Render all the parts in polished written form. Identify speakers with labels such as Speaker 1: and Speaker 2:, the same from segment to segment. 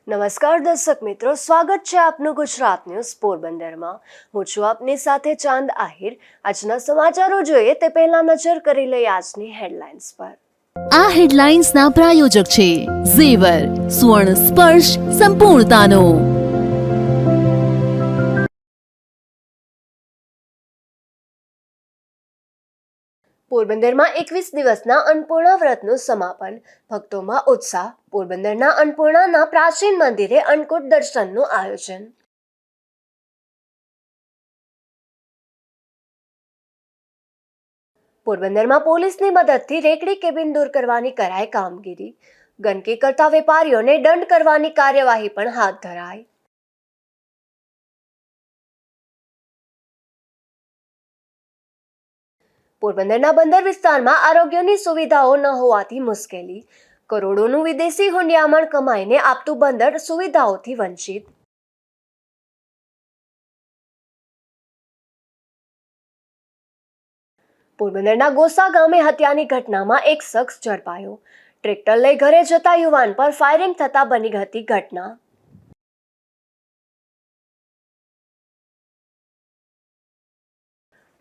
Speaker 1: નમસ્કાર દર્શક મિત્રો, સ્વાગત છે આપનું ગુજરાત ન્યૂઝ પોરબંદરમાં। હું છું આપની સાથે ચાંદ આહિર। આજના સમાચારો જોઈએ તે પહેલા નજર કરી લઈએ આજની હેડલાઇન્સ પર।
Speaker 2: આ હેડલાઇન્સના પ્રાયોજક છે ઝેવર, સુવર્ણ સ્પર્શ સંપૂર્ણતાનો।
Speaker 1: પોરબંદરમાં 21 દિવસના અન્નપૂર્ણા વ્રતનું સમાપન, ભક્તોમાં ઉત્સાહ। પોરબંદરના અન્નપૂર્ણાના પ્રાચીન મંદિરે અન્નકૂટ દર્શનનું આયોજન। પોરબંદરમાં પોલીસની મદદથી રેકડી કેબિન દૂર કરવાની કરાઈ કામગીરી। ગંદકી કરતા વેપારીઓને દંડ કરવાની કાર્યવાહી પણ હાથ ધરાઈ। પોરબંદરના બંદર વિસ્તારમાં આરોગ્યની સુવિધાઓ ન હોવાથી મુશ્કેલી। કરોડોનું વિદેશી હુંડિયામણ કમાઈને આપતું બંદર સુવિધાઓથી વંચિત। પોરબંદરના ગોસા ગામે હત્યાની ઘટનામાં એક શખ્સ ઝડપાયો। ટ્રેક્ટર લઈ ઘરે જતા યુવાન પર ફાયરિંગ થતા બની હતી ઘટના।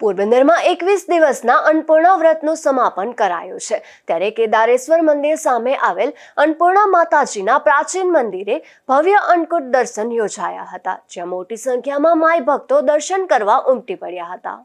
Speaker 1: પોરબંદરમાં 21 દિવસના અન્નપૂર્ણા વ્રતનું સમાપન કરાયું છે। ત્યારે કેદારેશ્વર મંદિર સામે આવેલ અન્નપૂર્ણા માતાજીના પ્રાચીન મંદિરે ભવ્ય અન્નકૂટ દર્શન યોજાયા હતા, જ્યાં મોટી સંખ્યામાં માઈ ભક્તો દર્શન કરવા ઉમટી પડ્યા હતા।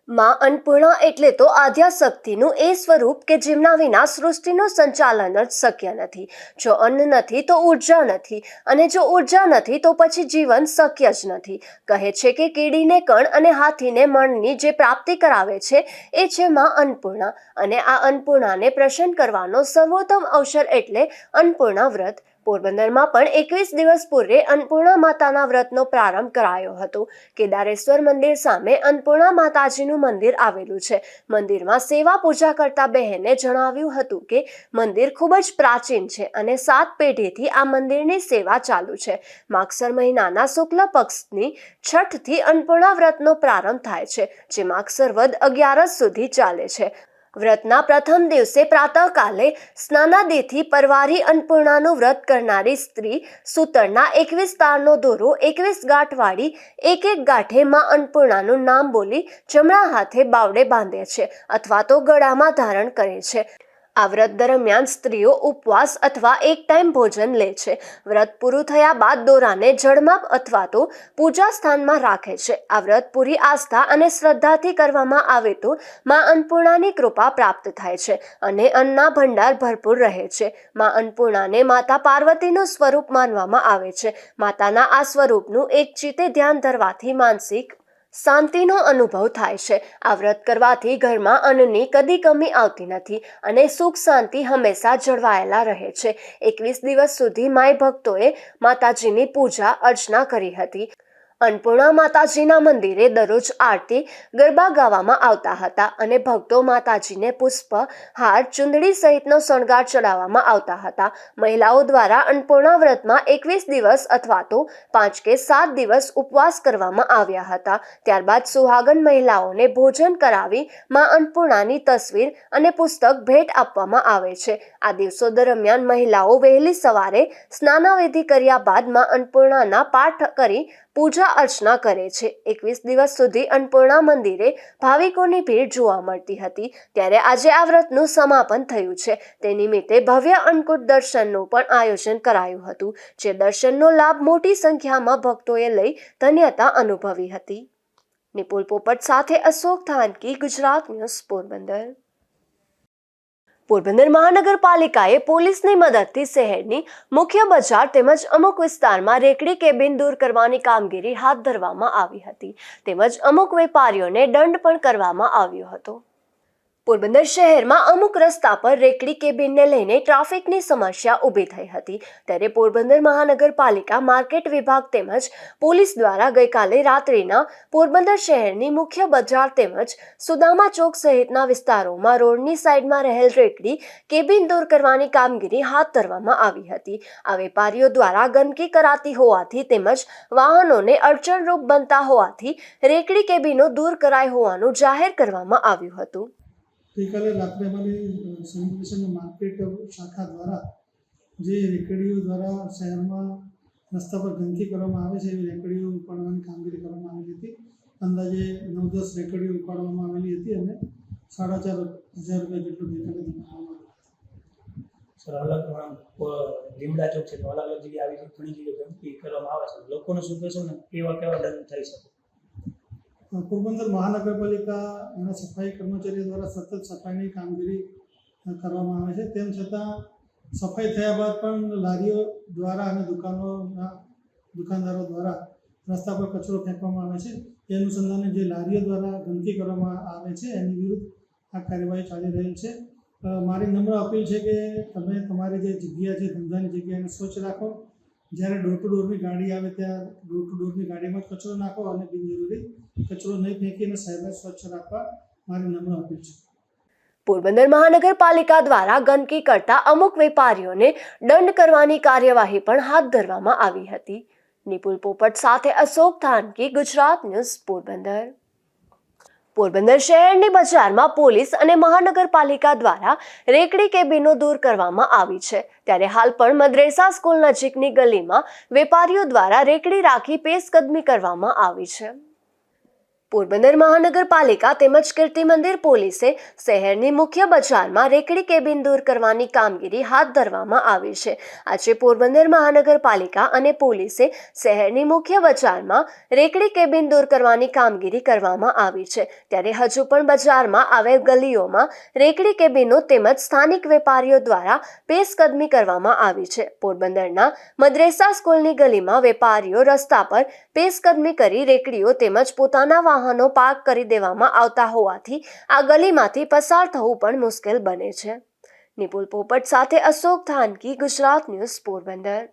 Speaker 1: માં અન્નપૂર્ણા એટલે તો આદ્યાશક્તિનું એ સ્વરૂપ કે જેમના વિના સૃષ્ટિનું સંચાલન જ શક્ય નથી। જો અન્ન નથી તો ઉર્જા નથી, અને જો ઉર્જા નથી તો પછી જીવન શક્ય જ નથી। કહે છે કે કીડીને કણ અને હાથીને મણની જે પ્રાપ્તિ કરાવે છે એ છે માં અન્નપૂર્ણા, અને આ અન્નપૂર્ણાને પ્રસન્ન કરવાનો સર્વોત્તમ અવસર એટલે અન્નપૂર્ણા વ્રત। પોરબંદરમાં પણ 21 દિવસ પૂર્વે અન્નપૂર્ણા માતાના વ્રતનો પ્રારંભ કરાયો હતો। કેદારેશ્વર મંદિર સામે અન્નપૂર્ણા માતાજીનું મંદિર આવેલું છે। મંદિરમાં સેવા પૂજા કરતા બહેને જણાવ્યું હતું કે મંદિર ખૂબ જ પ્રાચીન છે અને 7 પેઢીથી આ મંદિરની સેવા ચાલુ છે। માગસર મહિનાના શુક્લ પક્ષની છઠથી અન્નપૂર્ણા વ્રતનો પ્રારંભ થાય છે, જે માગસર વદ 11 સુધી ચાલે છે। વ્રતના પ્રથમ દિવસે પ્રાતઃકાલે સ્નાનાદિથી પરવારી અન્નપૂર્ણાનું વ્રત કરનારી સ્ત્રી સૂતરના 21 તારનો દોરો 21 ગાંઠ વાળી એક ગાંઠે માં અન્નપૂર્ણાનું નામ બોલી જમણા હાથે બાવડે બાંધે છે અથવા તો ગળામાં ધારણ કરે છે। આ વ્રત દરમિયાન સ્ત્રીઓ ઉપવાસ અથવા એક ટાઈમ ભોજન લે છે। વ્રત પૂરું થયા બાદ દોરાને જળમાં અથવા તો પૂજા સ્થાનમાં રાખે છે। આ વ્રત પૂરી આસ્થા અને શ્રદ્ધાથી કરવામાં આવે તો માં અન્નપૂર્ણાની કૃપા પ્રાપ્ત થાય છે અને અન્નના ભંડાર ભરપૂર રહે છે। માં અન્નપૂર્ણાને માતા પાર્વતીનું સ્વરૂપ માનવામાં આવે છે। માતાના આ સ્વરૂપનું એક ચિત્તે ધ્યાન ધરવાથી માનસિક શાંતિનો અનુભવ થાય છે। આ વ્રત કરવાથી ઘરમાં અન્નની કદી કમી આવતી નથી અને સુખ શાંતિ હંમેશા જળવાયેલા રહે છે। 21 દિવસ સુધી માઈ ભક્તોએ માતાજીની પૂજા અર્ચના કરી હતી। અન્નપૂર્ણા માતાજીના મંદિરે દરરોજ આરતી, ગરબા ગાવામાં આવતા હતા અને ભક્તો માતાજીને પુષ્પ, હાર, ચુંદડી સહિતનો શણગાર ચડાવવામાં આવતા હતા। મહિલાઓ દ્વારા અન્નપૂર્ણા વ્રતમાં 21 દિવસ અથવા તો 5 કે 7 દિવસ ઉપવાસ કરવામાં આવ્યા હતા। ત્યારબાદ સુહાગન મહિલાઓને ભોજન કરાવી માં અન્નપૂર્ણાની તસવીર અને પુસ્તક ભેટ આપવામાં આવે છે। આ દિવસો દરમિયાન મહિલાઓ વહેલી સવારે સ્નાનાવિધિ કર્યા બાદ માં અન્નપૂર્ણાના પાઠ કરી પૂજા અર્ચના કરે છે। 21 દિવસ સુધી અન્નપૂર્ણા મંદિરે ભાવિકોની ભીડ જોવા મળતી હતી। ત્યારે આજે આ વ્રતનું સમાપન થયું છે। તે નિમિત્તે ભવ્ય અન્નકૂટ દર્શનનું પણ આયોજન કરાયું હતું, જે દર્શનનો લાભ મોટી સંખ્યામાં ભક્તોએ લઈ ધન્યતા અનુભવી હતી। નિપુલ પોપટ સાથે અશોક થાનકી, ગુજરાત ન્યૂઝ, પોરબંદર। પોરબંદર મહાનગરપાલિકાએ પોલીસની મદદથી શહેરની મુખ્ય બજાર તેમજ અમુક વિસ્તારમાં રેકડી કેબિન દૂર કરવાની કામગીરી હાથ ધરવામાં આવી હતી, તેમજ અમુક વેપારીઓને દંડ પણ કરવામાં આવ્યો હતો। પોરબંદર શહેરમાં અમુક રસ્તા પર રેકડી કેબિનને લઈને ટ્રાફિકની સમસ્યા ઊભી થઈ હતી। ત્યારે પોરબંદર મહાનગરપાલિકા માર્કેટ વિભાગ તેમજ પોલીસ દ્વારા ગઈકાલે રાત્રિના પોરબંદર શહેરની મુખ્ય બજાર તેમજ સુદામા ચોક સહિતના વિસ્તારોમાં રોડની સાઈડમાં રહેલ રેકડી કેબિન દૂર કરવાની કામગીરી હાથ ધરવામાં આવી હતી। આ વેપારીઓ દ્વારા ગંદકી કરાતી હોવાથી તેમજ વાહનોને અડચણરૂપ બનતા હોવાથી રેકડી કેબિનો દૂર કરાઈ હોવાનું જાહેર કરવામાં આવ્યું હતું।
Speaker 3: ગઈકાલે રાત્રે અમારી સિવિલ સ્ટેશનની માર્કેટ શાખા દ્વારા જે રેકડીઓ દ્વારા શહેરમાં રસ્તા પર ગંદકી કરવામાં આવે છે એવી રેકડીઓ ઉપાડવાની કામગીરી કરવામાં આવેલી હતી. અંદાજે 9-10 રેકડીઓ ઉપાડવામાં આવેલી હતી અને 4,500 રૂપિયા જેટલું રેકડી બનાવવામાં આવ્યું.
Speaker 4: સર, લીમડા ચોક છે તો અલગ અલગ જગ્યાએ આવી ઘણી જગ્યાએ ગંદકી કરવામાં આવે છે. લોકોને શું કહેશો ને કેવા દંડ થઈ શકે?
Speaker 3: પોરબંદર મહાનગરપાલિકા એના સફાઈ કર્મચારીઓ દ્વારા સતત સફાઈની કામગીરી કરવામાં આવે છે. તેમ છતાં સફાઈ થયા બાદ પણ લારીઓ દ્વારા અને દુકાનદારો દ્વારા રસ્તા પર કચરો ફેંકવામાં આવે છે. એ અનુસંધાને જે લારીઓ દ્વારા ગંદકી કરવામાં આવે છે એની વિરુદ્ધ આ કાર્યવાહી ચાલી રહી છે. મારી નમ્ર અપીલ છે કે તમે તમારી જે જગ્યા છે ધંધાની જગ્યાને સ્વચ્છ રાખો. જ્યારે ડોર ટુ ડોરની ગાડી આવે ત્યાં ડોર ટુ ડોરની ગાડીમાં જ કચરો નાખો અને બિનજરૂરી કચરો નહીં ફેંકીને શહેરને સ્વચ્છ રાખવા મારી નમ્ર અપીલ છે.
Speaker 1: પોરબંદર મહાનગરપાલિકા દ્વારા ગંદકી કરતા અમુક વેપારીઓને દંડ કરવાની કાર્યવાહી પણ હાથ ધરવામાં આવી હતી. નિપુલ પોપટ સાથે અશોક થાનકી, ગુજરાત ન્યૂઝ, પોરબંદર. પોરબંદર શહેરની બજારમાં પોલીસ અને મહાનગરપાલિકા દ્વારા રેકડી કેબિનો દૂર કરવામાં આવી છે. ત્યારે હાલ પણ મદ્રેસા સ્કૂલ નજીકની ગલીમાં વેપારીઓ દ્વારા રેકડી રાખી પેશકદમી કરવામાં આવી છે. પોરબંદર મહાનગરપાલિકા તેમજ કીર્તિ મંદિર પોલીસે શહેરની મુખ્ય બજારમાં રેકડી કેબિન દૂર કરવાની કામગીરી હાથ ધરવામાં આવી છે. આજે પોરબંદર મહાનગરપાલિકા અને પોલીસે શહેરની મુખ્ય બજારમાં રેકડી કેબિન દૂર કરવાની કામગીરી કરવામાં આવી છે. ત્યારે હજુ પણ બજારમાં આવેલ ગલીઓમાં રેકડી કેબિનો તેમજ સ્થાનિક વેપારીઓ દ્વારા પેશકદમી કરવામાં આવી છે. પોરબંદરના મદ્રેસા સ્કૂલની ગલીમાં વેપારીઓ રસ્તા પર પેશકદમી કરી રેકડીઓ તેમજ પોતાના વાહનો પાર્ક કરી દેવામાં આવતા હોવાથી આ ગલીમાંથી પસાર થવું પણ મુશ્કેલ બને છે. નિપુલ પોપટ સાથે અશોક થાનકી, ગુજરાત ન્યૂઝ, પોરબંદર.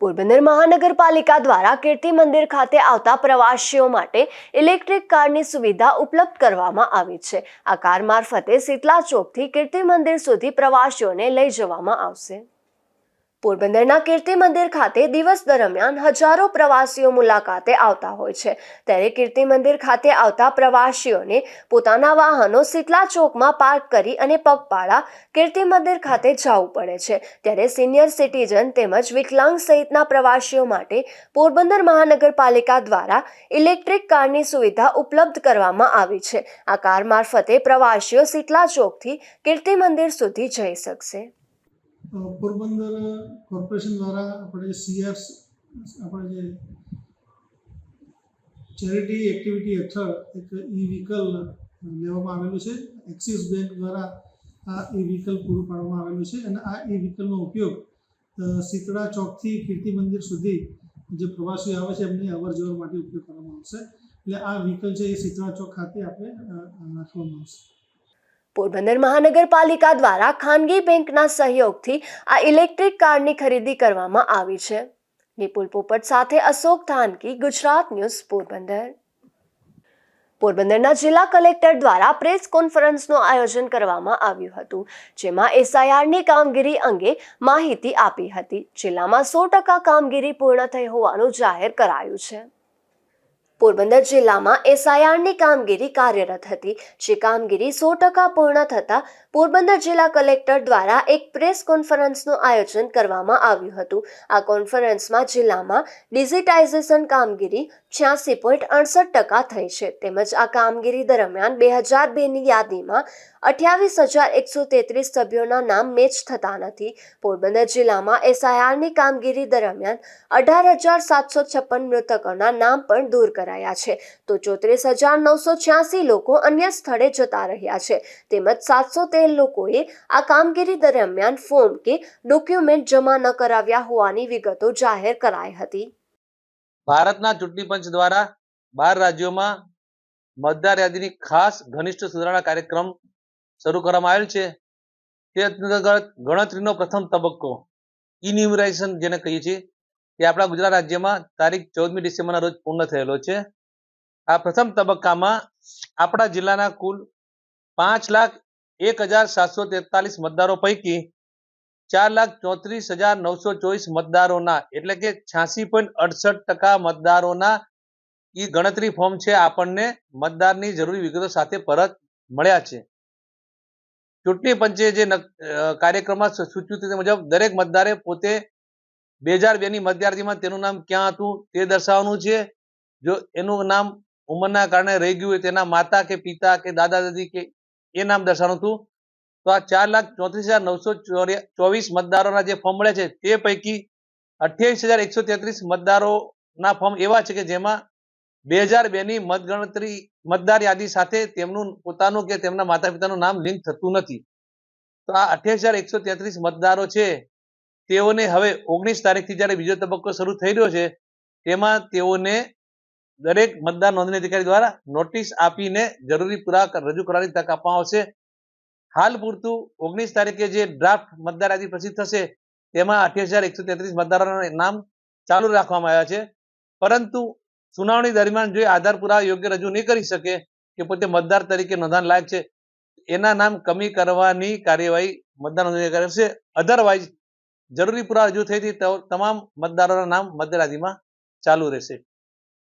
Speaker 1: પોરબંદર મહાનગરપાલિકા દ્વારા કીર્તિ મંદિર ખાતે આવતા પ્રવાસીઓ માટે ઇલેક્ટ્રિક કારની સુવિધા ઉપલબ્ધ કરવામાં આવી છે. આ કાર મારફતે શીતલા ચોકથી કીર્તિ મંદિર સુધી પ્રવાસીઓને લઈ જવામાં આવશે. પોરબંદરના કીર્તિ મંદિર ખાતે દિવસ દરમિયાન હજારો પ્રવાસીઓ મુલાકાતે આવતા હોય છે. ત્યારે કીર્તિ મંદિર ખાતે આવતા પ્રવાસીઓને પોતાના વાહનો શીતલા ચોકમાં પાર્ક કરી અને પગપાળા કીર્તિ મંદિર ખાતે જવું પડે છે. ત્યારે સિનિયર સિટીઝન તેમજ વિકલાંગ સહિતના પ્રવાસીઓ માટે પોરબંદર મહાનગરપાલિકા દ્વારા ઇલેક્ટ્રિક કારની સુવિધા ઉપલબ્ધ કરવામાં આવી છે. આ કાર મારફતે પ્રવાસીઓ શીતલા ચોકથી કીર્તિ મંદિર સુધી જઈ શકશે.
Speaker 3: પોરબંદર કોર્પોરેશન દ્વારા આપણે આપણે જે ચેરિટી એક્ટિવિટી હેઠળ એક ઈ વ્હીકલ લેવામાં આવેલું છે. એક્સિસ બેંક દ્વારા આ ઈ વ્હીકલ પૂરું પાડવામાં આવેલું છે અને આ ઈ વ્હીકલનો ઉપયોગ શીતળા ચોકથી કીર્તિ મંદિર સુધી જે પ્રવાસીઓ આવે છે એમની અવર જવર માટે ઉપયોગ કરવામાં આવશે. એટલે આ વ્હીકલ છે એ શીતળા ચોક ખાતે આપણે રાખવામાં આવશે.
Speaker 1: પોરબંદર મહાનગરપાલિકા દ્વારા ખાનગી બેંકના સહયોગથી આ ઇલેક્ટ્રિક કારની ખરીદી કરવામાં આવી છે. નિપુલ પોપટ સાથે અશોક થાનકી, ગુજરાત ન્યૂઝ, પોરબંદર. પોરબંદરના જિલ્લા કલેક્ટર દ્વારા પ્રેસ કોન્ફરન્સનું આયોજન કરવામાં આવ્યું હતું, જેમાં એસઆઈઆરની કામગીરી અંગે માહિતી આપી હતી. જિલ્લામાં 100% કામગીરી પૂર્ણ થઈ હોવાનું જાહેર કરાયું છે. પોરબંદર જિલ્લામાં એસઆઈઆરની કામગીરી કાર્યરત હતી, જે કામગીરી 100% પૂર્ણ થતાં પોરબંદર જિલ્લા કલેક્ટર દ્વારા એક પ્રેસ કોન્ફરન્સનું આયોજન કરવામાં આવ્યું હતું. આ કોન્ફરન્સમાં જિલ્લામાં ડિજિટાઇઝેશન કામગીરી 86.68% થઈ છે. તેમજ આ કામગીરી દરમિયાન 2002ની યાદીમાં 28,133 સભ્યોના નામ મેચ થતા નથી. પોરબંદર જિલ્લામાં એસઆઈઆરની કામગીરી દરમિયાન 18,756 મૃતકોના નામ પણ દૂર કરાયા છે, તો 34,986 લોકો અન્ય સ્થળે જતા રહ્યા છે. તેમજ 713 લોકોએ આ કામગીરી દરમિયાન ફોર્મ કે ડોક્યુમેન્ટ જમા ન કરાવ્યા હોવાની વિગતો જાહેર કરાઈ હતી.
Speaker 5: ભારતના ચૂંટણી પંચ દ્વારા 12 રાજ્યોમાં મતદાર યાદીની ખાસ ઘનિષ્ઠ સુધારણા કાર્યક્રમ શરૂ કરવામાં આવેલ છે. તે અંતર્ગત ગણતરીનો પ્રથમ તબક્કો ઇન્યુમરેશન જેને કહીએ છીએ તે આપણા ગુજરાત રાજ્યમાં તારીખ 14મી ડિસેમ્બરના રોજ પૂર્ણ થયેલો છે. આ પ્રથમ તબક્કામાં આપણા જિલ્લાના કુલ 5,01,743 મતદારો પૈકી 4,34,924 મતદારોના એટલે કે 86.68% મતદારોના એ ગણતરી ફોર્મ છે આપણને મતદારની જરૂરી વિગતો સાથે પરત મળ્યા છે. ચૂંટણી પંચે જે કાર્યક્રમમાં સૂચવ્યું તે મુજબ દરેક મતદારે પોતે 2002 ની મતદાર યાદીમાં તેનું નામ ક્યાં હતું તે દર્શાવવાનું છે. જો એનું નામ ઉંમરના કારણે રહી ગયું હોય તેના માતા કે પિતા કે દાદા દાદી કે એ નામ દર્શાવવાનું હતું. તો આ 4,34,924 મતદારોના જે ફોર્મ મળે છે તે પૈકી 28,133 મતદારોના ફોર્મ એવા છે કે જેમાં 2002 ની મતદાર યાદી સાથે તેમનું પોતાનું કે તેમના માતા પિતાનું નામ લિંક થતું નથી. તો આ 28,133 મતદારો છે તેઓને હવે 19 તારીખથી જ્યારે બીજો તબક્કો શરૂ થઈ રહ્યો છે તેમાં તેઓને દરેક મતદાર નોંધણી અધિકારી દ્વારા નોટિસ આપીને જરૂરી પુરાવા રજૂ કરવાની તક આપવામાં આવશે. હાલ પૂરતું 19 તારીખે જે ડ્રાફ્ટ મતદાર યાદી પ્રસિદ્ધ થશે તેમાં 28,133 મતદારોના નામ ચાલુ રાખવામાં આવ્યા છે. પરંતુ સુનાવણી દરમિયાન જો આધાર પુરાવા યોગ્ય રજૂ નહીં કરી શકે કે પોતે મતદાર તરીકે નોંધાણ લાયક છે એના નામ કમી કરવાની કાર્યવાહી મતદાર નોંધણી કરશે. અધરવાઇઝ જરૂરી પુરાવા રજૂ થઈ તમામ મતદારોના નામ મતદાર યાદીમાં ચાલુ રહેશે.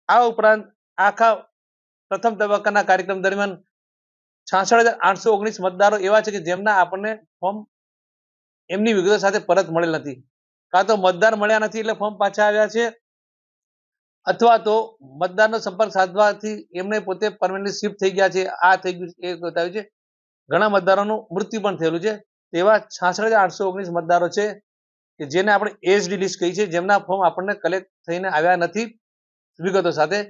Speaker 5: આ ઉપરાંત આખા પ્રથમ તબક્કાના કાર્યક્રમ દરમિયાન 66,819 મતદારો એવા છે કે જેમના આપણને ફોર્મ એમની વિગતો સાથે પરત મળેલ નથી. કાં તો મતદાર મળ્યા નથી એટલે ફોર્મ પાછા આવ્યા છે, અથવા તો મતદારનો સંપર્ક સાધવાથી એમને પોતે પરમેનન્ટ શિફ્ટ થઈ ગયા છે, આ થઈ ગયું એ બતાવ્યું છે. ઘણા મતદારોનું મૃત્યુ પણ થયેલું છે. તેવા 66,819 મતદારો છે કે જેને આપણે એસડી લિસ્ટ કહી છે, જેમના ફોર્મ આપણને કલેક્ટ થઈને આવ્યા નથી વિગતો સાથે.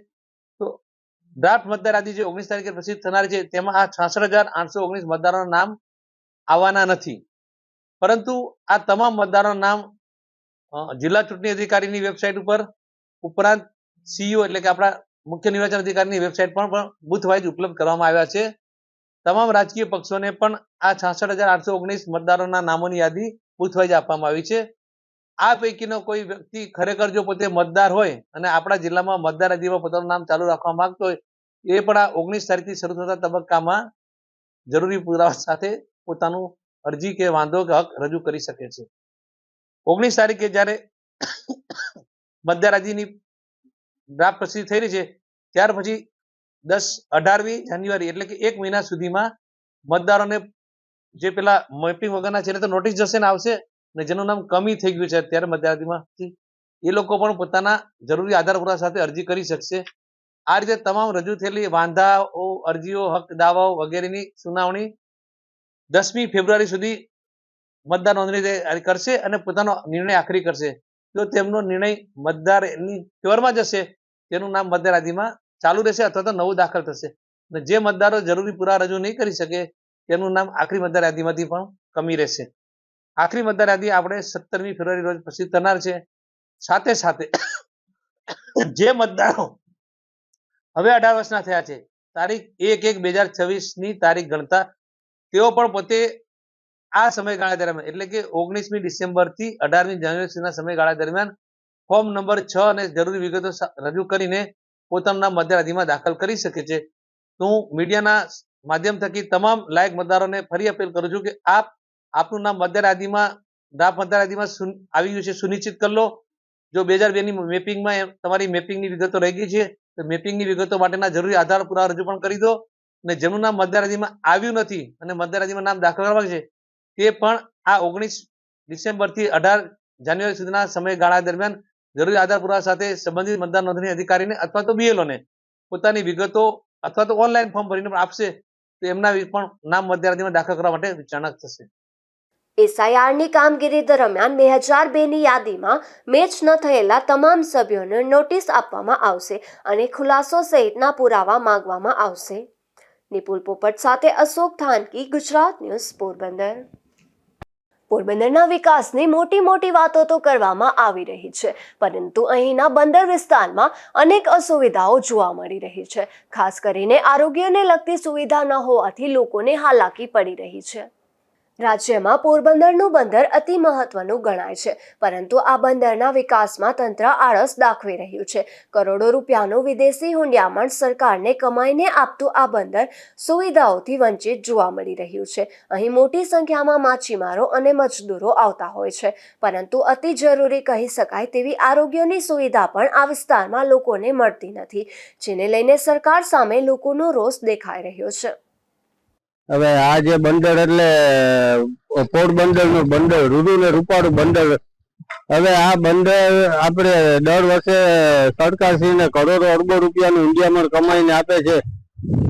Speaker 5: તો ડ્રાફ્ટ મતદાર યાદી જે 19 તારીખે પ્રસિદ્ધ થનારી છે તેમાં આ 66,819 મતદારોના નામ આવવાના નથી. પરંતુ આ તમામ મતદારોના નામ જિલ્લા ચૂંટણી અધિકારીની વેબસાઇટ ઉપરાંત સીઈઓ એટલે કે આપણા મુખ્ય નિર્વાચન અધિકારીની વેબસાઇટ પણ બુથ વાઇઝ ઉપલબ્ધ કરવામાં આવ્યા છે. તમામ રાજકીય પક્ષોને પણ આ 66,819 મતદારોના નામોની યાદી બુથ વાઇઝ આપવામાં આવી છે. આ પૈકીનો કોઈ વ્યક્તિ ખરેખર જો પોતે મતદાર હોય અને આપણા જિલ્લામાં મતદાર યાદીમાં પોતાનું નામ ચાલુ રાખવા માંગતો હોય એ પણ આ 19 તારીખથી શરૂ થતા તબક્કામાં જરૂરી પુરાવા સાથે પોતાનું અરજી કે વાંધો કે હક રજૂ કરી શકે છે. 19 તારીખે જ્યારે મતદાર યાદીની ડ્રાફ્ટ પ્રસિદ્ધ થઈ રહી છે ત્યાર પછી 18મી જાન્યુઆરી એટલે કે 1 મહિના સુધીમાં મતદારોને જે પેલા મેપિંગ વગરના છે એને તો નોટિસ જશે ને આવશે, અને જેનું નામ કમી થઈ ગયું છે અત્યારે મતદાર યાદીમાંથી એ લોકો પણ પોતાના જરૂરી આધાર પુરાવા સાથે અરજી કરી શકશે. આ રીતે તમામ રજૂ થયેલી વાંધાઓ, અરજીઓ, હક દાવાઓ વગેરેની સુનાવણી 10મી ફેબ્રુઆરી સુધી મતદાર નોંધણી કરશે અને પોતાનો નિર્ણય આખરી કરશે. જો તેમનો નિર્ણય મતદારની ફેવરમાં જશે તેનું નામ મતદાર યાદીમાં ચાલુ રહેશે અથવા તો નવું દાખલ થશે. અને જે મતદારો જરૂરી પુરાવા રજૂ નહીં કરી શકે તેનું નામ આખરી મતદાર યાદીમાંથી પણ કમી રહેશે. આખરી મતદાર યાદી આપણે 17મી ફેબ્રુઆરી રોજ પ્રસિદ્ધ થનાર છે. સાથે સાથે જે મતદારો હવે 18 વર્ષના થયા છે તારીખ 1/1/2026ની તારીખ ગણતા તેઓ પણ પોતે આ સમયગાળા દરમિયાન એટલે કે 19મી ડિસેમ્બરથી 18મી જાન્યુઆરી સુધીના સમયગાળા દરમિયાન ફોર્મ નંબર 6 અને જરૂરી વિગતો રજૂ કરીને પોતાનું નામ મતદાર યાદીમાં દાખલ કરી શકે છે. તો હું મીડિયાના માધ્યમ થકી તમામ લાયક મતદારોને ફરી અપીલ કરું છું કે આપનું નામ મતદાર યાદીમાં ડ્રાફ્ટ મતદાર યાદીમાં આવી ગયું છે સુનિશ્ચિત કરી લો. જો 2002ની મેપિંગમાં તમારી મેપિંગની વિગતો રહી ગઈ છે તો મેપિંગની વિગતો માટેના જરૂરી આધાર પુરાવા રજૂ પણ કરી દો. અને જેનું નામ મતદાર યાદીમાં આવ્યું નથી અને મતદાર યાદીમાં નામ દાખલ કરવા છે તે પણ આ 19 ડિસેમ્બરથી 18 જાન્યુઆરી સુધીના સમયગાળા દરમિયાન જરૂરી આધાર પુરાવા સાથે સંબંધિત મતદાર નોંધણી અધિકારીને અથવા તો બીએલઓને પોતાની વિગતો અથવા તો ઓનલાઈન ફોર્મ ભરીને પણ આપશે તો એમના પણ નામ મતદાર યાદીમાં દાખલ કરવા માટે વિચારણા થશે.
Speaker 1: એસઆઈઆરની કામગીરી દરમિયાન 2002ની યાદીમાં મેચ ન થયેલા તમામ સભ્યોને નોટિસ આપવામાં આવશે અને ખુલાસો સહિતના પુરાવા માંગવામાં આવશે. નિપુલ પોપટ સાથે અશોક થાનકી, ગુજરાત ન્યૂઝ, પોરબંદર. પોરબંદરના વિકાસની મોટી વાતો તો કરવામાં આવી રહી છે, પરંતુ અહીંના બંદર વિસ્તારમાં અનેક અસુવિધાઓ જોવા મળી રહી છે. ખાસ કરીને આરોગ્યને લગતી સુવિધા ન હોવાથી લોકોને હાલાકી પડી રહી છે. રાજ્યમાં પોરબંદરનું બંદર અતિ મહત્વનું ગણાય છે, પરંતુ આ બંદરના વિકાસમાં તંત્ર આળસ દાખવી રહ્યું છે. કરોડો રૂપિયાનું વિદેશી હુંડિયામણ સરકારને કમાઈને આપતું આ બંદર સુવિધાઓથી વંચિત જોવા મળી રહ્યું છે. અહીં મોટી સંખ્યામાં માછીમારો અને મજદૂરો આવતા હોય છે, પરંતુ અતિ જરૂરી કહી શકાય તેવી આરોગ્યની સુવિધા પણ આ વિસ્તારમાં લોકોને મળતી નથી, જેને લઈને સરકાર સામે લોકોનો રોષ દેખાઈ રહ્યો છે.
Speaker 6: હવે આ જે બંદર એટલે પોરબંદરનું બંદર, રૂડુ ને રૂપાળું બંદર. હવે આ બંદર આપણે દર વર્ષે સરકારશ્રીને કરોડો અરબો રૂપિયાનું ઊંડિયામણ કમાઈને આપે છે,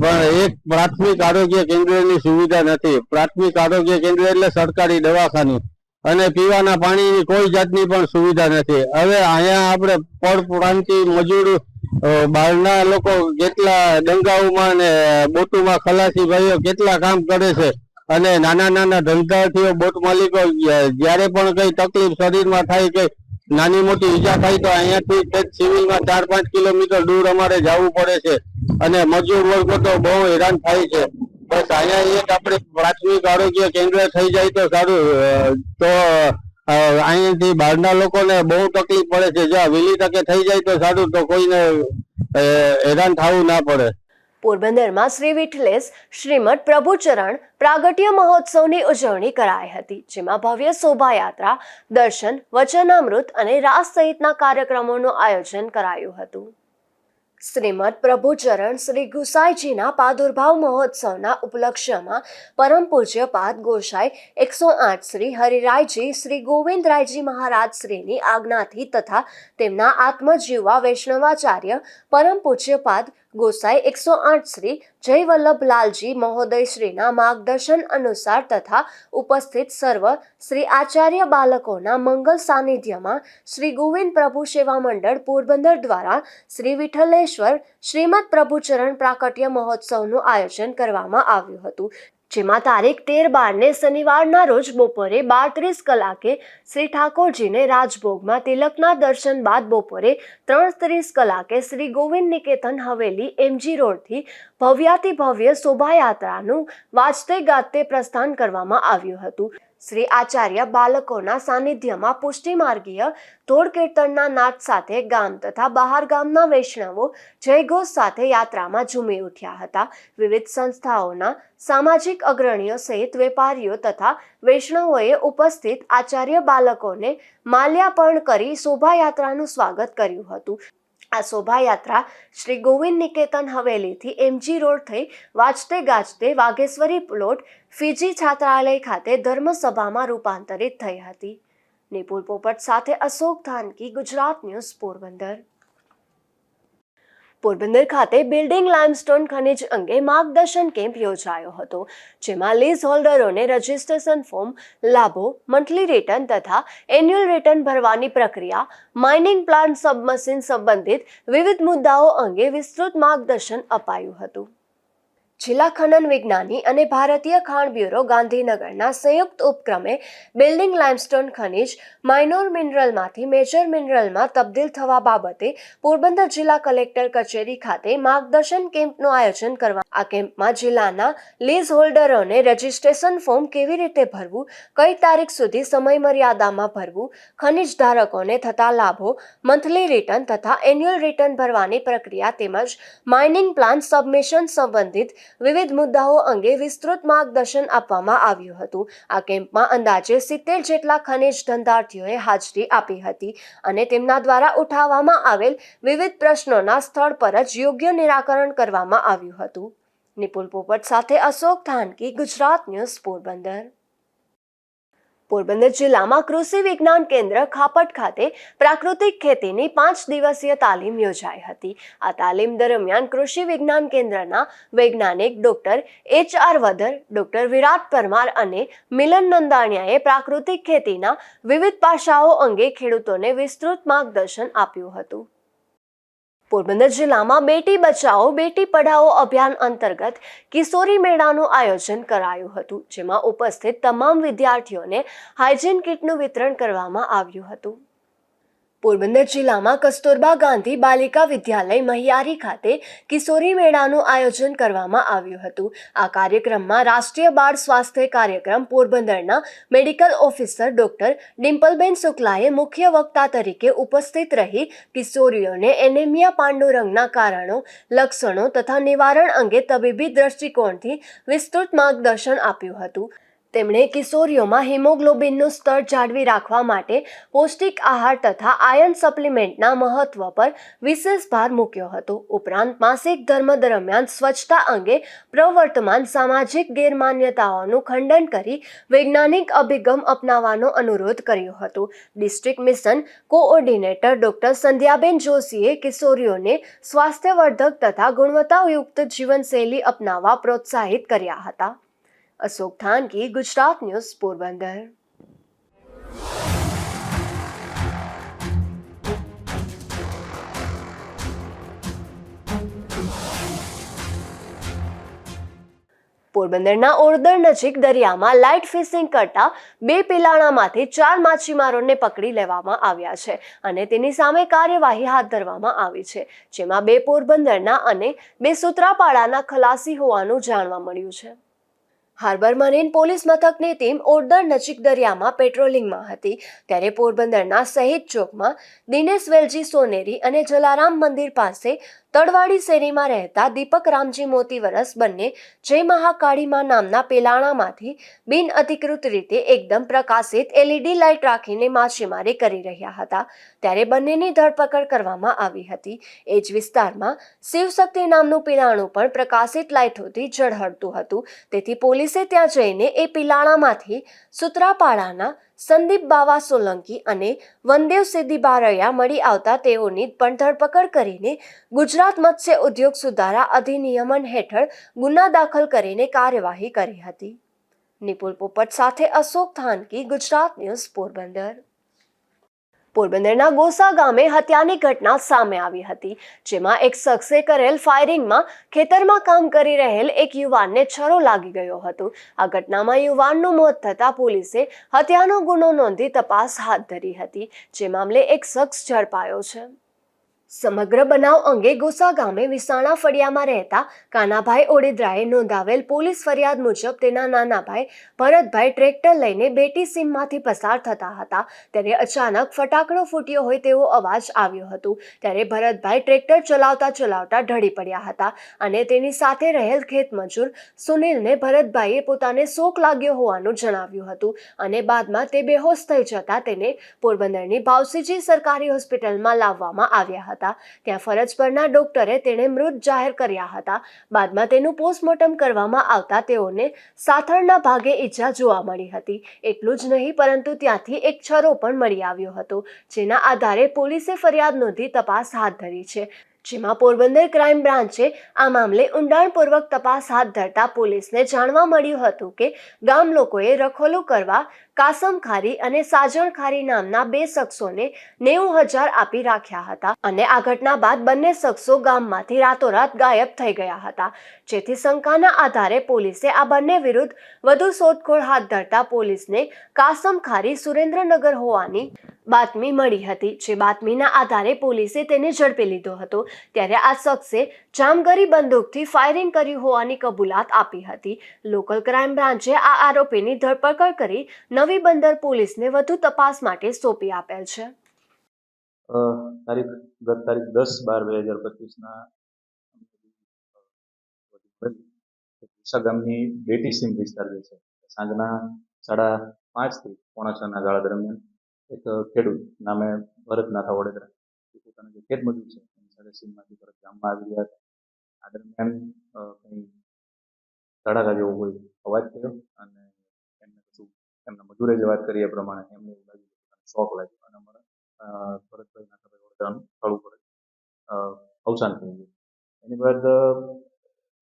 Speaker 6: પણ એક પ્રાથમિક આરોગ્ય કેન્દ્રની સુવિધા નથી. પ્રાથમિક આરોગ્ય કેન્દ્ર એટલે સરકારી દવાખાનું, અને પીવાના પાણીની કોઈ જાતની પણ સુવિધા નથી. હવે અહીંયા આપણે પરપ્રાંતિ મજૂર બહારના લોકો કેટલા ડંગાઓમાં ને બોટોમાં ખલાસી ભાઈઓ કેટલા કામ કરે છે, અને નાના નાના ધંધાર્થીઓ બોટ માલિકો જ્યારે પણ કઈ તકલીફ શરીરમાં થાય, કે નાની મોટી ઈજા થાય, તો અહીંયાથી સિવિલમાં 4-5 કિલોમીટર દૂર અમારે જવું પડે છે, અને મજૂર વર્ગો તો બહુ હેરાન થાય છે. બસ અહીંયા એક આપણે પ્રાથમિક આરોગ્ય કેન્દ્ર થઈ જાય તો સારું. તો અહીંયાથી બહારના લોકોને બહુ તકલીફ પડે છે. જો વહેલી તકે થઈ જાય તો સારું, તો કોઈને હેરાન થવું ના પડે.
Speaker 1: પોરબંદરમાં શ્રી વિઠ્ઠલેશ શ્રીમદ પ્રભુચરણ પ્રાગટ્ય મહોત્સવની ઉજવણી કરાઈ હતી, જેમાં ભવ્ય શોભાયાત્રા, દર્શન, વચનામૃત અને રાસ સહિતના કાર્યક્રમોનું આયોજન કરાયું હતું. શ્રીમદ પ્રભુચરણ શ્રી ગુસાઈજીના પ્રાદુર્ભાવ મહોત્સવના ઉપલક્ષ્યમાં પરમ પૂજ્યપાદ ગોસાઈ 108 શ્રી હરિરાયજી શ્રી ગોવિંદરાયજી મહારાજ શ્રીની આજ્ઞાથી તથા તેમના આત્મજીવા વૈષ્ણવાચાર્ય પરમ પૂજ્યપાદ ગોસાઈ 108 શ્રી જય વલ્લભલાલજી મહોદય શ્રીના માર્ગદર્શન અનુસાર તથા ઉપસ્થિત સર્વ શ્રી આચાર્ય બાલકોના મંગલ સાનિધ્યમાં શ્રી ગોવિંદ પ્રભુ સેવા મંડળ પોરબંદર દ્વારા શ્રી વિઠ્ઠલેશ્વર શ્રીમદ પ્રભુચરણ પ્રાકટ્ય મહોત્સવનું આયોજન કરવામાં આવ્યું હતું, જેમાં તારીખ 13/12 શનિવારના રોજ બપોરે 12:30 કલાકે શ્રી ઠાકોરજીને રાજભોગમાં તિલકના દર્શન બાદ બપોરે 3:30 કલાકે શ્રી ગોવિંદ નિકેતન હવેલી MG રોડથી ભવ્યાતિ ભવ્ય શોભાયાત્રાનું વાજતે ગાજતે પ્રસ્થાન કરવામાં આવ્યું હતું. શ્રી આચાર્ય બાલકોના સાનિધ્યમાં પુષ્ટિ માર્ગીય ધોળ કીર્તનના નાદ સાથે ગામ તથા બહાર ગામના વૈષ્ણવો જયઘોષ સાથે યાત્રામાં ઝૂમી ઉઠ્યા હતા. વિવિધ સંસ્થાઓના સામાજિક અગ્રણીઓ સહિત વેપારીઓ તથા વૈષ્ણવોએ ઉપસ્થિત આચાર્ય બાલકોને માલ્યાર્પણ કરી શોભાયાત્રાનું સ્વાગત કર્યું હતું. આ શોભાયાત્રા શ્રી ગોવિંદ નિકેતન હવેલીથી MG રોડ થઈ વાજતે ગાજતે વાઘેશ્વરી પ્લોટ ફીજી છાત્રાલય ખાતે ધર્મસભામાં રૂપાંતરિત થઈ હતી. નિપુલ પોપટ સાથે અશોક ધાનકી, ગુજરાત ન્યૂઝ, પોરબંદર. પોરબંદર ખાતે બિલ્ડિંગ લાઇમસ્ટોન ખનિજ અંગે માર્ગદર્શન કેમ્પ યોજાયો હતો, જેમાં લીઝ હોલ્ડરોને રજિસ્ટ્રેશન ફોર્મ, લાભો, મંથલી રિટર્ન તથા એન્યુઅલ રિટર્ન ભરવાની પ્રક્રિયા, માઇનિંગ પ્લાન્ટ સબમશીન સંબંધિત વિવિધ મુદ્દાઓ અંગે વિસ્તૃત માર્ગદર્શન અપાયું હતું. જિલ્લા ખનન વિજ્ઞાની અને ભારતીય ખાણ બ્યુરો ગાંધીનગરના સંયુક્ત ઉપક્રમે બિલ્ડિંગ લાઇમસ્ટોન ખનિજ માઇનોર મિનરલમાંથી મેજર મિનરલમાં તબદીલ થવા બાબતે પોરબંદર જિલ્લા કલેક્ટર કચેરી ખાતે માર્ગદર્શન કેમ્પનું આયોજન કરવા. આ કેમ્પમાં જિલ્લાના લીઝ હોલ્ડરોને રજિસ્ટ્રેશન ફોર્મ કેવી રીતે ભરવું, કઈ તારીખ સુધી સમયમર્યાદામાં ભરવું, ખનિજ ધારકોને થતા લાભો, મંથલી રિટર્ન તથા એન્યુઅલ રિટર્ન ભરવાની પ્રક્રિયા તેમજ માઇનિંગ પ્લાન સબમિશન સંબંધિત વિવિધ મુદ્દાઓ અંગે વિસ્તૃત માર્ગદર્શન આપવામાં આવ્યું હતું. આ કેમ્પમાં અંદાજે 70 જેટલા ખનિજ ધંધાર્થીઓએ હાજરી આપી હતી અને તેમના દ્વારા ઉઠાવવામાં આવેલ વિવિધ પ્રશ્નોના સ્થળ પર જ યોગ્ય નિરાકરણ કરવામાં આવ્યું હતું. નિપુલ પોપટ સાથે અશોક ધાનકી, ગુજરાત ન્યૂઝ, પોરબંદર. પોરબંદર જિલ્લામાં કૃષિ વિજ્ઞાન કેન્દ્ર ખાપટ ખાતે પ્રાકૃતિક ખેતીની 5 દિવસીય તાલીમ યોજાઈ હતી. આ તાલીમ દરમિયાન કૃષિ વિજ્ઞાન કેન્દ્રના વૈજ્ઞાનિક ડોક્ટર HR વદર, ડોક્ટર વિરાટ પરમાર અને મિલન નંદાણીયાએ પ્રાકૃતિક ખેતીના વિવિધ પાસાઓ અંગે ખેડૂતોને વિસ્તૃત માર્ગદર્શન આપ્યું હતું. પોરબંદર જિલ્લામાં બેટી બચાવો બેટી પઢાઓ અભિયાન અંતર્ગત કિશોરી મેળાનું આયોજન કરાયું હતું, જેમાં ઉપસ્થિત તમામ વિદ્યાર્થીઓને હાઇજીન કિટનું વિતરણ કરવામાં આવ્યું હતું. પોરબંદર જિલ્લામાં કસ્તુરબા ગાંધી બાલિકા વિદ્યાલય મહિયારી ખાતે કિશોરી મેળાનું આયોજન કરવામાં આવ્યું હતું. આ કાર્યક્રમમાં રાષ્ટ્રીય બાળ સ્વાસ્થ્ય કાર્યક્રમ પોરબંદરના મેડિકલ ઓફિસર ડોક્ટર ડિમ્પલબેન શુક્લાએ મુખ્ય વક્તા તરીકે ઉપસ્થિત રહી કિશોરીઓને એનેમિયા પાંડુરંગના કારણો, લક્ષણો તથા નિવારણ અંગે તબીબી દ્રષ્ટિકોણથી વિસ્તૃત માર્ગદર્શન આપ્યું હતું. તેમણે કિશોરીઓમાં હિમોગ્લોબિનનું સ્તર જાળવી રાખવા માટે પૌષ્ટિક આહાર તથા આયર્ન સપ્લિમેન્ટના મહત્વ પર વિશેષ ભાર મૂક્યો હતો. ઉપરાંત માસિક ધર્મ દરમિયાન સ્વચ્છતા અંગે પ્રવર્તમાન સામાજિક ગેરમાન્યતાઓનું ખંડન કરી વૈજ્ઞાનિક અભિગમ અપનાવવાનો અનુરોધ કર્યો હતો. ડિસ્ટ્રિક્ટ મિશન કોઓર્ડિનેટર ડોક્ટર સંધ્યાબેન જોશીએ કિશોરીઓને સ્વાસ્થ્યવર્ધક તથા ગુણવત્તાયુક્ત જીવનશૈલી અપનાવવા પ્રોત્સાહિત કર્યા હતા. અશોક થાનકી, ગુજરાત ન્યૂઝ, પોરબંદર. પોરબંદરના ઓરદર નજીક દરિયામાં લાઇટ ફિશિંગ કરતા 2 પિલાણામાંથી 4 માછીમારોને પકડી લેવામાં આવ્યા છે અને તેની સામે કાર્યવાહી હાથ ધરવામાં આવી છે, જેમાં 2 પોરબંદરના અને 2 સૂત્રાપાડાના ખલાસી હોવાનું જાણવા મળ્યું છે. હાર્બર મરીન પોલીસ મથકની ટીમ ઓરદર નજીક દરિયામાં પેટ્રોલિંગમાં હતી ત્યારે પોરબંદરના શહીદ ચોકમાં દિનેશ વેલજી સોનેરી અને જલારામ મંદિર પાસે તળવાડી શેરીમાં રહેતા દીપક રામજી મોતી વરસ બંને જય મહાકાળીમાં નામના પેલાણામાંથી બિનઅધિકૃત રીતે એકદમ પ્રકાશિત LED લાઇટ રાખીને માછીમારી કરી રહ્યા હતા ત્યારે બંનેની ધરપકડ કરવામાં આવી હતી. એ જ વિસ્તારમાં શિવશક્તિ નામનું પિલાણું પણ પ્રકાશિત લાઇટોથી ઝળહળતું હતું. તેથી પોલીસે ત્યાં જઈને એ પિલાણામાંથી સૂત્રાપાડાના સંદીપ બાવા સોલંકી અને વનદેવ સિદ્ધિ બારૈયા મળી આવતા તેઓની પણ ધરપકડ કરીને ગુજરાત મત્સ્ય ઉદ્યોગ સુધારા અધિનિયમન હેઠળ ગુના દાખલ કરીને કાર્યવાહી કરી હતી. નિપુલ પોપટ સાથે અશોક થાનકી, ગુજરાત ન્યૂઝ, પોરબંદર. પોરબંદરના ગોસા ગામે હત્યાની ઘટના સામે આવી હતી, જેમાં એક શખ્સે કરેલ ફાયરિંગમાં ખેતરમાં કામ કરી રહેલ એક યુવાનને છરો લાગી ગયો હતો. આ ઘટનામાં યુવાનનું મોત થતાં પોલીસે હત્યાનો ગુનો નોંધી તપાસ હાથ ધરી હતી, જે મામલે એક શખ્સ ઝડપાયો છે. સમગ્ર બનાવ અંગે ગોસા ગામે વિસાણા ફળિયામાં રહેતા કાનાભાઈ ઓડેદરાએ નોંધાવેલ પોલીસ ફરિયાદ મુજબ તેના નાના ભાઈ ભરતભાઈ ટ્રેક્ટર લઈને બેટી સીમમાંથી પસાર થતા હતા ત્યારે અચાનક ફટાકડો ફૂટ્યો હોય તેવો અવાજ આવ્યો હતો. ત્યારે ભરતભાઈ ટ્રેક્ટર ચલાવતા ઢળી પડ્યા હતા અને તેની સાથે રહેલ ખેતમજૂર સુનિલને ભરતભાઈએ પોતાને શોક લાગ્યો હોવાનું જણાવ્યું હતું અને બાદમાં તે બેહોશ થઈ જતા તેને પોરબંદરની ભાવસીજી સરકારી હોસ્પિટલમાં લાવવામાં આવ્યા હતા. ત્યાં ફરજ પરના ડોક્ટરે તેને મૃત જાહેર કર્યા હતા. બાદમાં તેનું પોસ્ટમોર્ટમ કરવામાં આવતા તેઓને સાથળના ભાગે ઈજા જોવા મળી હતી. એટલું જ નહીં પરંતુ ત્યાંથી એક છરો પણ મળી આવ્યો હતો, જેના આધારે પોલીસે ફરિયાદ નોંધી તપાસ હાથ ધરી છે, જેમાં પોરબંદર ક્રાઇમ બ્રાન્ચે આ મામલે ઊંડાણપૂર્વક તપાસ હાથ ધરતા પોલીસને જાણવા મળ્યું હતું કે ગામ લોકોએ રખોલું કરવા કાસમ ખારી અને સાજણ ખારી નામના 2 શખ્સોને 90,000 આપી રાખ્યા હતા અને આ ઘટના બાદ બંને શખ્સો ગામમાંથી રાતોરાત ગાયબ થઈ ગયા હતા, જેથી શંકાના આધારે પોલીસે આ બંને વિરુદ્ધ વધુ શોધખોળ હાથ ધરતા પોલીસને કાસમ ખારી સુરેન્દ્રનગર હોવાની બાતમી મળી હતી, જે બાતમીના આધારે પોલીસે તેને ઝડપી લીધો હતો. ત્યારે આ શખ્સે જામગરી બંદૂકથી ફાયરિંગ કર્યું હોવાની કબૂલાત આપી હતી. લોકલ ક્રાઇમ બ્રાન્ચે આ આરોપીની ધરપકડ કરી નવી બંદર પોલીસને વધુ તપાસ માટે સોંપી આપેલ છે.
Speaker 7: તારીખ 10/12/2025ના ગોસા ગામની બેટી સીમ વિસ્તાર જે છે સાંજના 5:30 થી 5:45 ગાળા દરમિયાન એક ખેડૂત નામે ભરત નાથા વડોદરા પોતાના જે ખેત મજૂર છે એની સાથે સીમમાંથી પરત ગામમાં આવી રહ્યા હતા. આ દરમિયાન કંઈ ધડાકા જેવો કોઈ અવાજ થયો અને એમને કશું એમના મજૂરે જે વાત કરી એ પ્રમાણે એમને એવું લાગ્યું શોક લાગ્યો અને અમારા ભરતભાઈ નાથાભાઈ વડોદરાનું સ્થળ ઉપર અવસાન થઈ ગયું. એની બાદ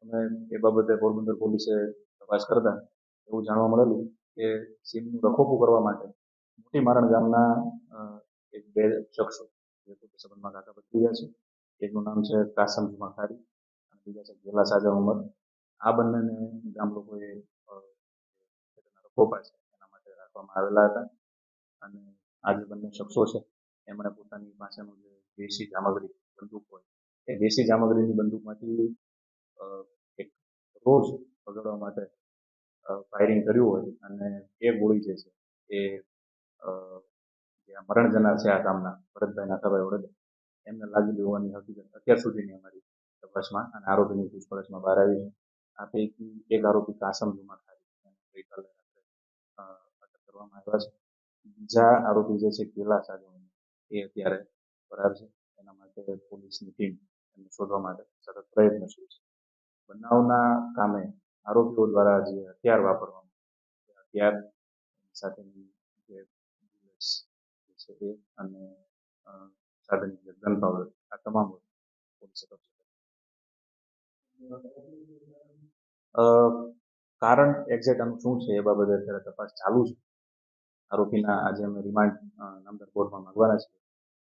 Speaker 7: અમે એ બાબતે પોરબંદર પોલીસે તપાસ કરતા એવું જાણવા મળેલું કે સીમનું રખોપું કરવા માટે મોટી મારણ ગામના 2 શખ્સો જે પોતે સંબંધમાં કાકા ભત્રીજા છે. એકનું નામ છે કાસમ ખારી અને બીજા છે ગેલા સાજણ ઉમર. આ બંનેને ગામ લોકોએ રખોપા છે એના માટે રાખવામાં આવેલા હતા અને આ જે બંને શખ્સો છે એમણે પોતાની પાસેનું જે દેશી સામગ્રી બંદૂક હોય એ દેશી સામગ્રીની બંદૂકમાંથી એક રોજ પકડવા માટે ફાયરિંગ કર્યું હોય અને એ ગોળી જે છે એ જે મરણ જનાર છે આ કામના ભરતભાઈ નાથાભાઈ વડોદરા એમને લાગેલી હોવાની હકીકત અત્યાર સુધીની અમારી તપાસમાં અને આરોપીની પૂછપરછમાં બહાર આવી છે. આ પૈકી એક આરોપી કાસમ ખારી ગઈકાલે કરવામાં આવ્યા છે. બીજા આરોપી જે છે કેલા સાગવાણી એ અત્યારે ફરાર છે. એના માટે પોલીસની ટીમ એમને શોધવા માટે સતત પ્રયત્નશીલ છે. બનાવના કામે આરોપીઓ દ્વારા જે હથિયાર વાપરવામાં હથિયાર સાથેની જે bullets જે છે એ અને સાધન ગન પાવડર આ તમામ પોલીસે કબજે કારણ એક્ઝેક્ટ આનું શું છે એ બાબતે અત્યારે તપાસ ચાલુ છે. આરોપીના આજે અમે રિમાન્ડ નામદાર કોર્ટમાં માંગવાના છે.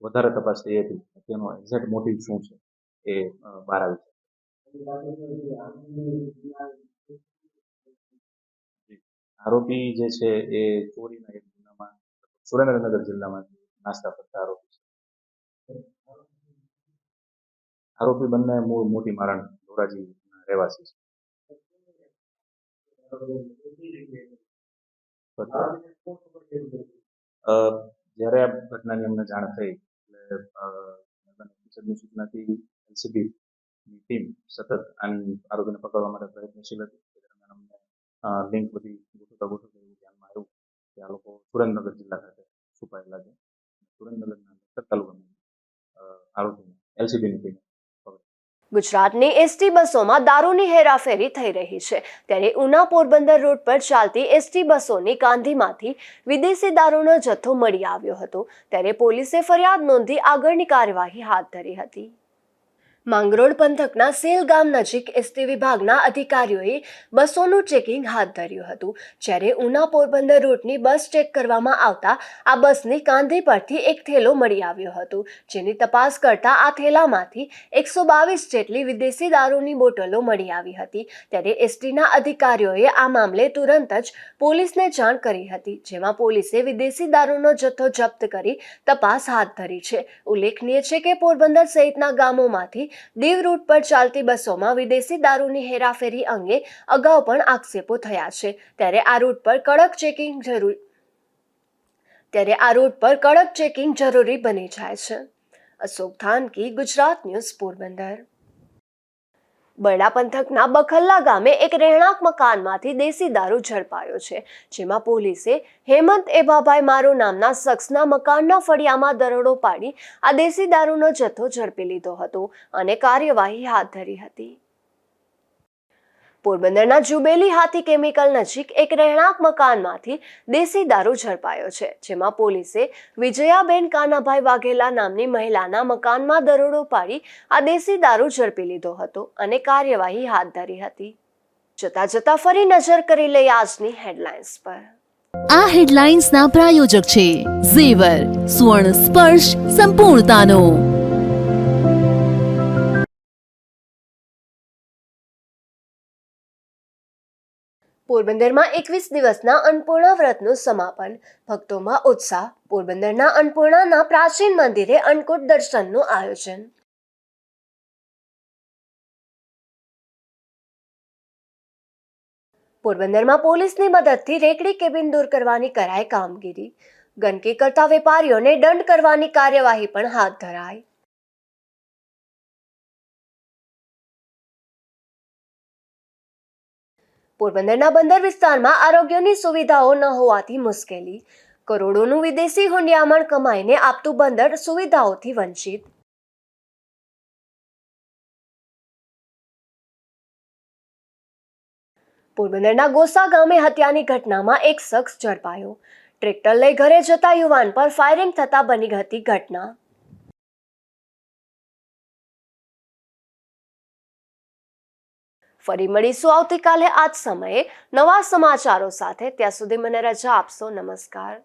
Speaker 7: વધારે તપાસ થઈ હતી તેનો એક્ઝેક્ટ મોટિવ શું છે એ બહાર આવી છે. આરોપી જે છે એ ચોરીના એક ગુનામાં સુરેન્દ્રનગર જિલ્લામાં નાસ્તા કરતા આરોપી છે. આરોપી બંને મૂળ મોટી મારણ ધોરાજીના રહેવાસી છે. જ્યારે આ ઘટનાની અમને જાણ થઈ એટલે સૂચનાથી એલસીબીની ટીમ સતત આરોપીને પકડવા માટે પ્રયત્નશીલ હતી. અમને લિંક બધી ગોઠવતા એવું ધ્યાનમાં આવ્યું કે આ લોકો સુરેન્દ્રનગર જિલ્લા ખાતે છુપાયેલા છે. સુરેન્દ્રનગરના તાલુકામાં આરોપીને એલસીબીની ટીમ
Speaker 1: ગુજરાતની એસટી બસોમાં દારૂની હેરાફેરી થઈ રહી છે, ત્યારે ઉના પોરબંદર રોડ પર ચાલતી એસટી બસોની કાંધીમાંથી વિદેશી દારૂનો જથ્થો મળી આવ્યો હતો, ત્યારે પોલીસે ફરિયાદ નોંધી આગળની કાર્યવાહી હાથ ધરી હતી. માંગરોળ પંથકના સેલ ગામ નજીક એસટી વિભાગના અધિકારીઓએ બસોનું ચેકિંગ હાથ ધર્યું હતું, જ્યારે ઉના પોરબંદર રૂટની બસ ચેક કરવામાં આવતા આ બસની કાંધી પરથી એક થેલો મળી આવ્યો હતો, જેની તપાસ કરતા આ થેલામાંથી 122 જેટલી વિદેશી દારૂની બોટલો મળી આવી હતી. ત્યારે એસટીના અધિકારીઓએ આ મામલે તુરંત જ પોલીસને જાણ કરી હતી, જેમાં પોલીસે વિદેશી દારૂનો જથ્થો જપ્ત કરી તપાસ હાથ ધરી છે. ઉલ્લેખનીય છે કે પોરબંદર સહિતના ગામોમાંથી દીવ રૂટ પર ચાલતી બસોમાં વિદેશી દારૂની હેરાફેરી અંગે અગાઉ પણ આક્ષેપો થયા છે, ત્યારે આ રૂટ પર કડક ચેકિંગ જરૂરી બની જાય છે. અશોક થાનકી, ગુજરાત ન્યૂઝ, પોરબંદર. બરડા પંથકના બખલ્લા ગામે એક રહેણાંક મકાનમાંથી દેશી દારૂ ઝડપાયો છે, જેમાં પોલીસે હેમંત એભાભાઈ મારો નામના શખ્સના મકાનના ફળિયામાં દરોડો પાડી આ દેશી દારૂનો જથ્થો ઝડપી લીધો હતો અને કાર્યવાહી હાથ ધરી હતી. પોરબંદરના જુબેલી હાથી કેમિકલ નજીક એક રહેણાંક મકાનમાંથી દેશી દારૂ ઝડપાયો છે, જેમાં પોલીસે વિજયાબેન કાનાભાઈ વાઘેલા નામની મહિલાના મકાનમાં દરોડો પાડી આ દેશી દારૂ ઝડપી લીધો હતો અને કાર્યવાહી હાથ ધરી હતી. જતા ફરી નજર કરી લઈએ આજની હેડલાઇન્સ પર.
Speaker 2: આ હેડલાઇન્સના પ્રાયોજક છે ઝેવર, સુવર્ણ સ્પર્શ સંપૂર્ણતાનો.
Speaker 1: પોરબંદરમાં 21 દિવસના અન્નપૂર્ણા વ્રતનું સમાપન, ભક્તોમાં ઉત્સાહ. પોરબંદરના અન્નપૂર્ણાના પ્રાચીન મંદિરે અન્નકૂટ દર્શનનું આયોજન. પોરબંદરમાં પોલીસની મદદથી રેકડી કેબિન દૂર કરવાની કરાઈ કામગીરી. ગંદકી કરતા વેપારીઓને દંડ કરવાની કાર્યવાહી પણ હાથ ધરાઈ. પોરબંદરના બંદર વિસ્તારમાં આરોગ્યની સુવિધાઓ ન હોવાથી મુશ્કેલી. કરોડોનું વિદેશી હુંડિયામણ કમાઈને આપતું બંદર સુવિધાઓથી વંચિત. પોરબંદરના ગોસા ગામે હત્યાની ઘટનામાં એક શખ્સ ઝડપાયો. ટ્રેક્ટર લઈ ઘરે જતા યુવાન પર ફાયરિંગ થતા બની હતી ઘટના. ફરી મળીશું આવતીકાલે આ જ સમયે નવા સમાચારો સાથે. ત્યાં સુધી મને રજા આપશો. નમસ્કાર.